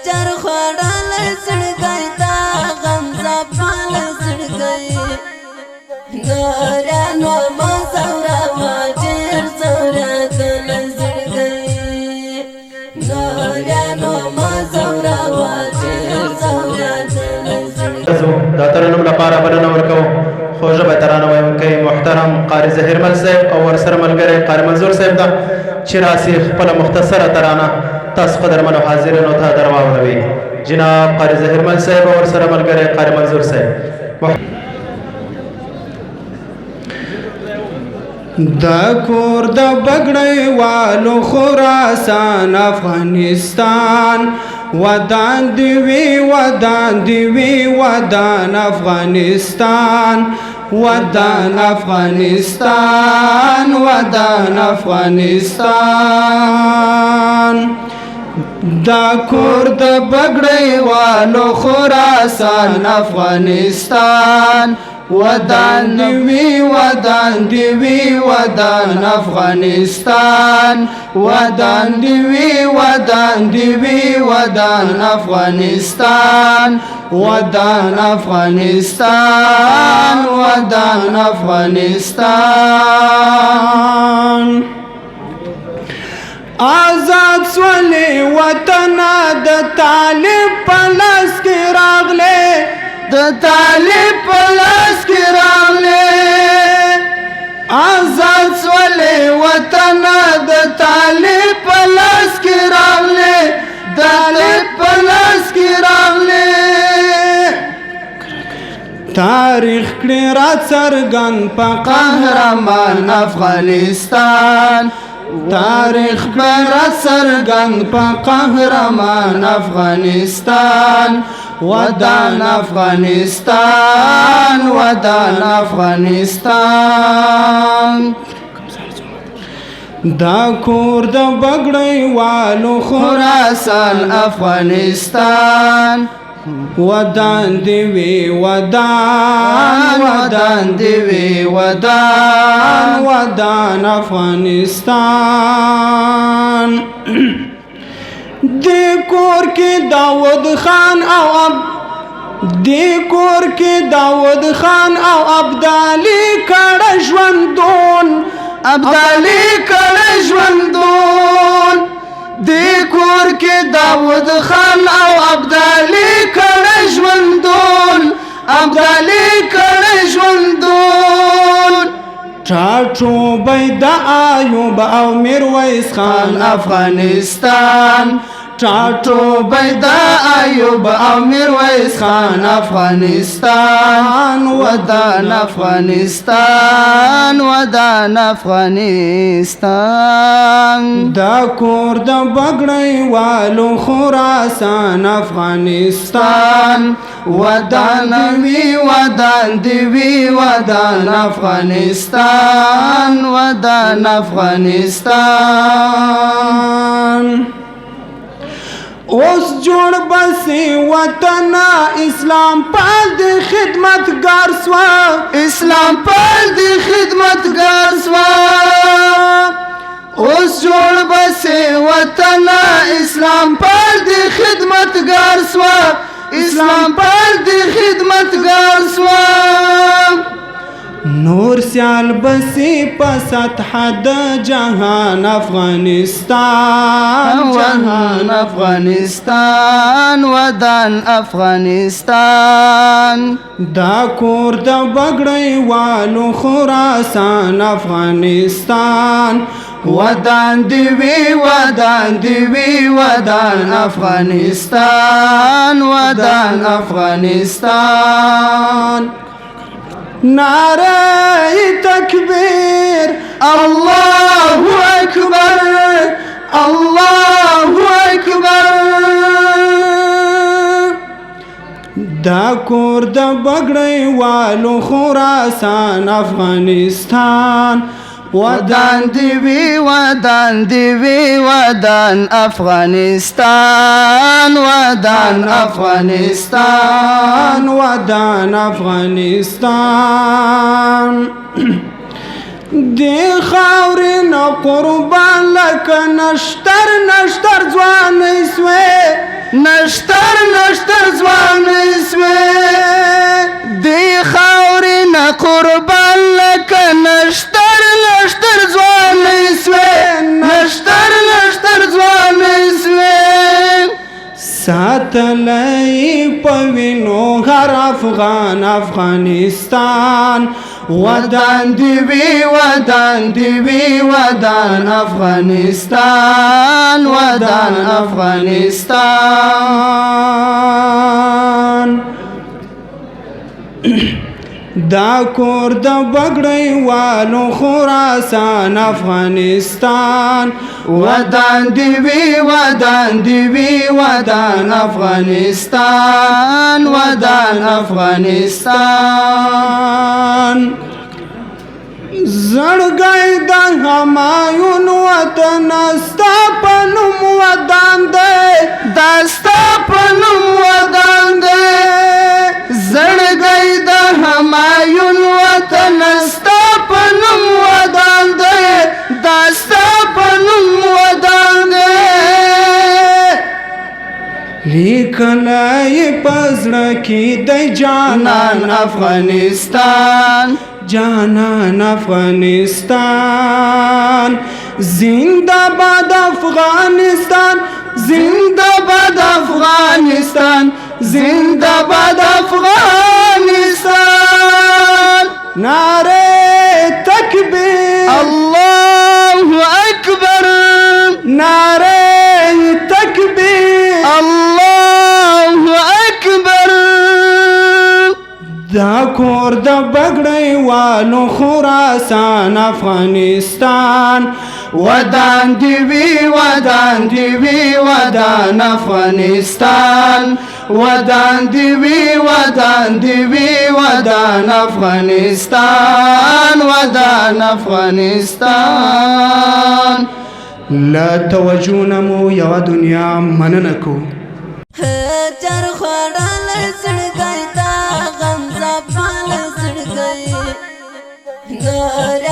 چر خوړل زړګی دا غم زپال زړګی نورانو ما زورا واجر زورا دل زړګی نورانو ما زورا واجر زورا دل زړګی دا ترنم لپاره بلنه ورکوم خوږه به ترانه ویونکی محترم قاری ظهیرمل صاحب او ورسره ملګری قاری منظور صاحب ده چې راسي خپله مختصره ترانه تاسو قدرمنو حاضرینو ته در واوروي جناب قاری ظهیرمل صاحب او ورسره ملګری قاری منظور صاحب. دا کور د بګړی والو خراسان افغانستان ودان دی وی ودان دی وی ودان افغانستان ودان افغانستان ودان افغانستان دا کور د بګړی والو خراسان افغانستان ودان دی ودان دی ودان افغانستان ودان دی ودان دی ودان افغانستان ودان افغانستان ودان افغانستان آزاد سولی وطن د طالب پلاس کی راغلے د طالب پلاس کی راغلے آزاد سولی وطن د طالب پلاس کی راغلے طالب پلاس کی راغلے تاریخ کړي را څرګند په قهرمان افغانستان تاریخ کړي را څرګند په قهرمان افغانستان ودان افغانستان ودان افغانستان دا کور د بګړی والو خراسان افغانستان ودان دی وی ودان ودان دی وی ودان ودان افغانستان دی کور کی داود خان او دی کور کی داود خان او ابدالی کړه ژوندون ابدالی کړه ژوندون دی کور کی داود خان او ابدالی کړه ژوندون ابدالی کړه ژوندون ټاټو بيد ایوب او میرویس خان افغانستان ټاټو بيد ایوب او میرویس خان افغانستان ودان افغانستان ودان افغانستان دا کور د بګړی والو خراسان افغانستان ودان وی ودان دی وی ودان افغانستان ودان افغانستان اوس جوړ بسې وطن اسلام پال دی خدمتګار سوا اسلام پال دی خدمتګار سوا اوس جوړ بسې وطن اسلام پال دی خدمتګار سوا اسلام پال دی خدمتګار سوا نور سیال بسی په سطح د جهان افغانستان جهان افغانستان ودان افغانستان دا کور د بګړی والو خراسان افغانستان ودان دی وی ودان دی وی ودان افغانستان ودان افغانستان نعره تکبیر الله اکبر الله اکبر دا کور د بګړی والو خراسان افغانستان ودان دی وی ودان دی وی ودان افغانستان ودان افغانستان ودان افغانستان دی خاورې نه قربان لکه نشتر نشتر ځوانۍ سوې نشتر نشتر ځوان سوې دی خاورې نه قربان لکه نشتر نشتر ځوان سوې نشتر نشتر ځوان سوې ساتلی پوینو هر افغان افغانستان ودان دیوی ودان دیوی ودان افغانستان ودان افغانستان دا کور د بګړی والو خراسان افغانستان ودان دیوی ودان دیوی ودان افغانستان ودان افغانستان زړګی د همایون وطن ستا په نوم ودان دی دا ستا په نوم ودان دی زړګی د همایون وطن ستا په نوم ودان دی دا ستا په نوم ودان دی لیکلی په زړه کې دی جانان افغانستان جانان افغانستان زندہ باد افغانستان زندہ باد افغانستان زندہ باد افغانستان نعرے تکبیر اللہ اکبر نعرے تکبیر اللہ اکبر دا کور د بګړی والو خراسان افغانستان ودان دیوی ودان دیوی ودان افغانستان ودان دیوی ودان دیوی ودان افغانستان ودان افغانستان لا توجونه مو یو دنیا مننه کو چر خوړل زړګی تا غم زپال زړګی نور